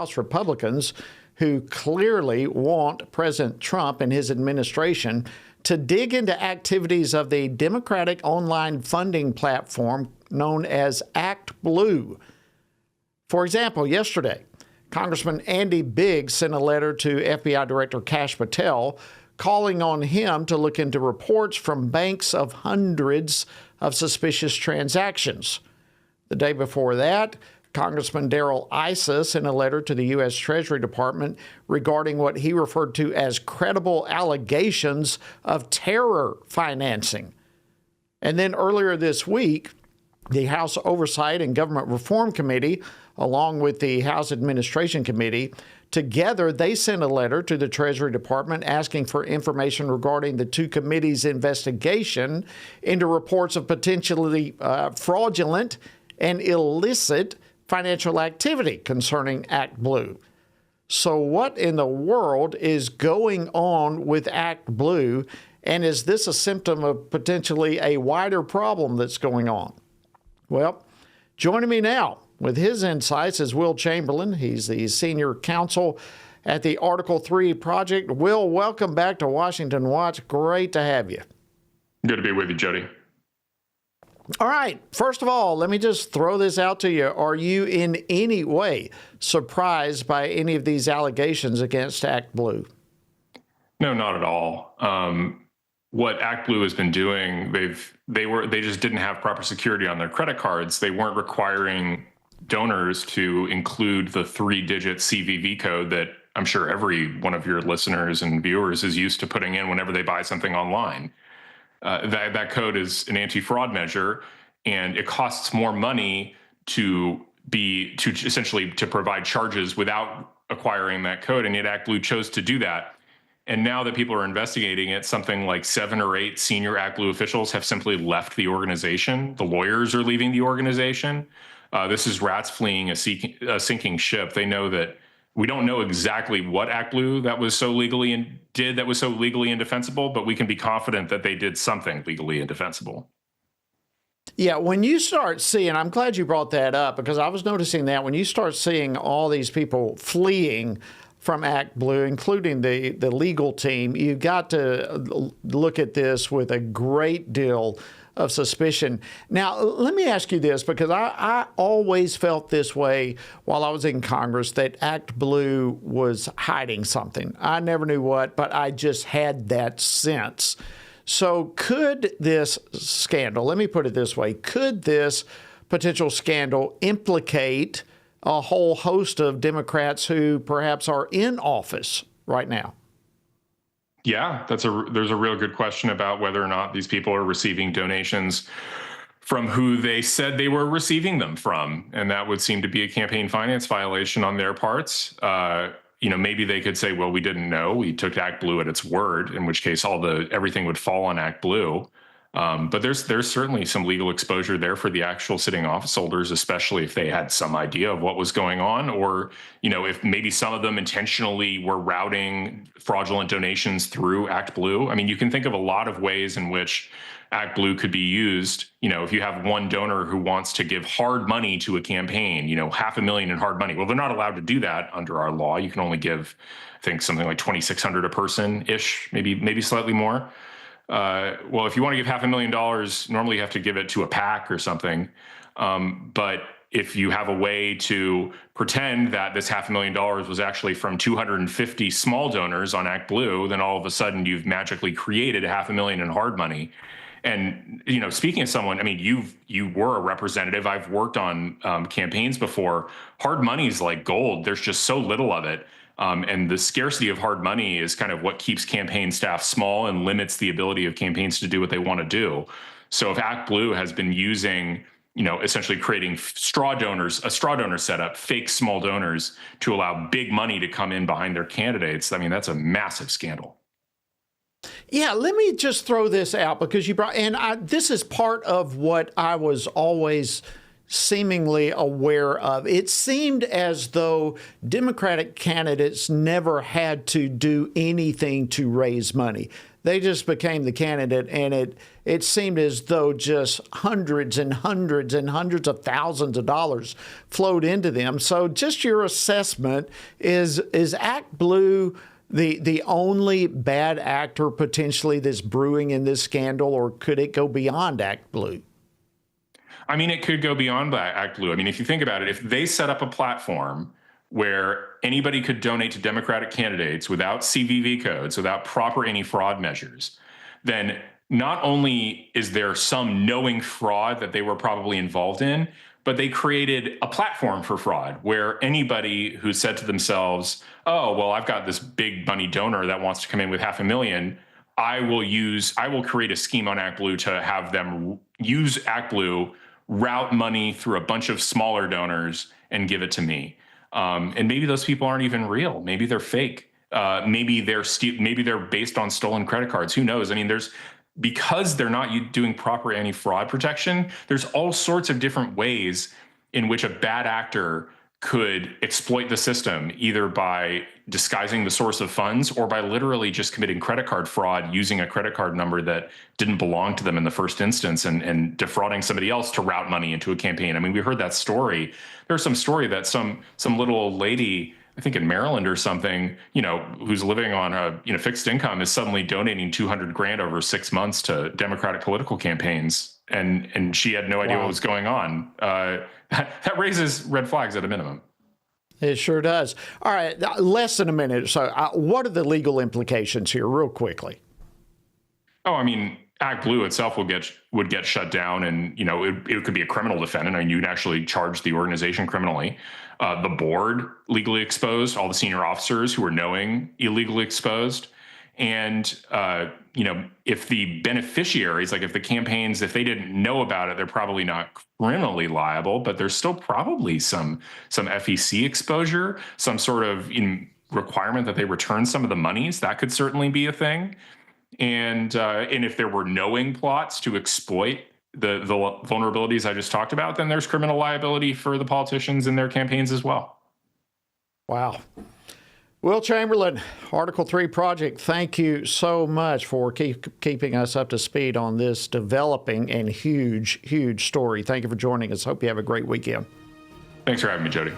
House Republicans who clearly want President Trump and his administration to dig into activities of the Democratic online funding platform known as ActBlue. For example, yesterday, Congressman Andy Biggs sent a letter to FBI Director Kash Patel calling on him to look into reports from banks of hundreds of suspicious transactions. The day before that, Congressman Darrell Issa sent a letter to the U.S. Treasury Department regarding what he referred to as credible allegations of terror financing. And then earlier this week, the House Oversight and Government Reform Committee, along with the House Administration Committee, together they sent a letter to the Treasury Department asking for information regarding the two committees' investigation into reports of potentially fraudulent and illicit financial activity concerning ActBlue. So what in the world is going on with ActBlue, and is this a symptom of potentially a wider problem that's going on? Well, joining me now with his insights is Will Chamberlain. He's the senior counsel at the Article 3 Project. Will, welcome back to Washington Watch. Great to have you. Good to be with you, Jody. All right. First of all, let me just throw this out to you. Are you in any way surprised by any of these allegations against ActBlue? No, not at all. What ActBlue has been doing, they just didn't have proper security on their credit cards. They weren't requiring donors to include the 3-digit CVV code that I'm sure every one of your listeners and viewers is used to putting in whenever they buy something online. That code is an anti-fraud measure, and it costs more money to essentially provide charges without acquiring that code, and yet ActBlue chose to do that. And now that people are investigating it, something like 7 or 8 senior ActBlue officials have simply left the organization. The lawyers are leaving the organization. This is rats fleeing a sinking ship. They know that we don't know exactly what ActBlue that was so legally indefensible, but we can be confident that they did something legally indefensible. Yeah, when you start seeing, I'm glad you brought that up, because I was noticing that when you start seeing all these people fleeing from ActBlue, including the legal team, you've got to look at this with a great deal of suspicion. Now, let me ask you this, because I always felt this way while I was in Congress, that ActBlue was hiding something. I never knew what, but I just had that sense. So could this scandal, let me put it this way, could this potential scandal implicate a whole host of Democrats who perhaps are in office right now? Yeah, there's a real good question about whether or not these people are receiving donations from who they said they were receiving them from. And that would seem to be a campaign finance violation on their parts. Maybe they could say, well, we didn't know. We took ActBlue at its word, in which case everything would fall on ActBlue. But there's certainly some legal exposure there for the actual sitting office holders, especially if they had some idea of what was going on, or, if maybe some of them intentionally were routing fraudulent donations through ActBlue. I mean, you can think of a lot of ways in which ActBlue could be used. If you have one donor who wants to give hard money to a campaign, $500,000 in hard money. Well, they're not allowed to do that under our law. You can only give, I think, something like $2,600 a person-ish, maybe slightly more. Well, if you want to give $500,000, normally you have to give it to a PAC or something. But if you have a way to pretend that this $500,000 was actually from 250 small donors on ActBlue, then all of a sudden you've magically created $500,000 in hard money. And, speaking of someone, I mean, you were a representative. I've worked on campaigns before. Hard money is like gold. There's just so little of it. And the scarcity of hard money is kind of what keeps campaign staff small and limits the ability of campaigns to do what they want to do. So if ActBlue has been using, essentially creating a straw donor setup, fake small donors to allow big money to come in behind their candidates, I mean, that's a massive scandal. Yeah, let me just throw this out, because this is part of what I was always seemingly aware of. It seemed as though Democratic candidates never had to do anything to raise money. They just became the candidate, and it seemed as though just hundreds and hundreds and hundreds of thousands of dollars flowed into them. So just your assessment, is ActBlue the only bad actor potentially that's brewing in this scandal, or could it go beyond ActBlue? I mean, it could go beyond ActBlue. I mean, if you think about it, if they set up a platform where anybody could donate to Democratic candidates without CVV codes, without proper anti-fraud measures, then not only is there some knowing fraud that they were probably involved in, but they created a platform for fraud where anybody who said to themselves, oh, well, I've got this big money donor that wants to come in with $500,000. I will create a scheme on ActBlue to have them use ActBlue, route money through a bunch of smaller donors and give it to me. And maybe those people aren't even real. Maybe they're fake. Maybe they're based on stolen credit cards. Who knows? I mean, because they're not doing proper anti-fraud protection, there's all sorts of different ways in which a bad actor could exploit the system, either by disguising the source of funds or by literally just committing credit card fraud using a credit card number that didn't belong to them in the first instance and defrauding somebody else to route money into a campaign. I mean, we heard that story. There's some story that some little old lady, I think in Maryland or something, who's living on a fixed income, is suddenly donating $200,000 over 6 months to Democratic political campaigns, and she had no idea what was going on. That raises red flags at a minimum. It sure does. All right, less than a minute. So what are the legal implications here, real quickly? Oh, I mean, ActBlue itself would get shut down, and it could be a criminal defendant. I mean, you'd actually charge the organization criminally. The board legally exposed, all the senior officers who were knowing illegally exposed, and if the beneficiaries, like if the campaigns, if they didn't know about it, they're probably not criminally liable, but there's still probably some FEC exposure, some sort of requirement that they return some of the monies. That could certainly be a thing. And if there were knowing plots to exploit the vulnerabilities I just talked about, then there's criminal liability for the politicians and their campaigns as well. Wow. Will Chamberlain, Article 3 Project, thank you so much for keeping us up to speed on this developing and huge, huge story. Thank you for joining us. Hope you have a great weekend. Thanks for having me, Jody.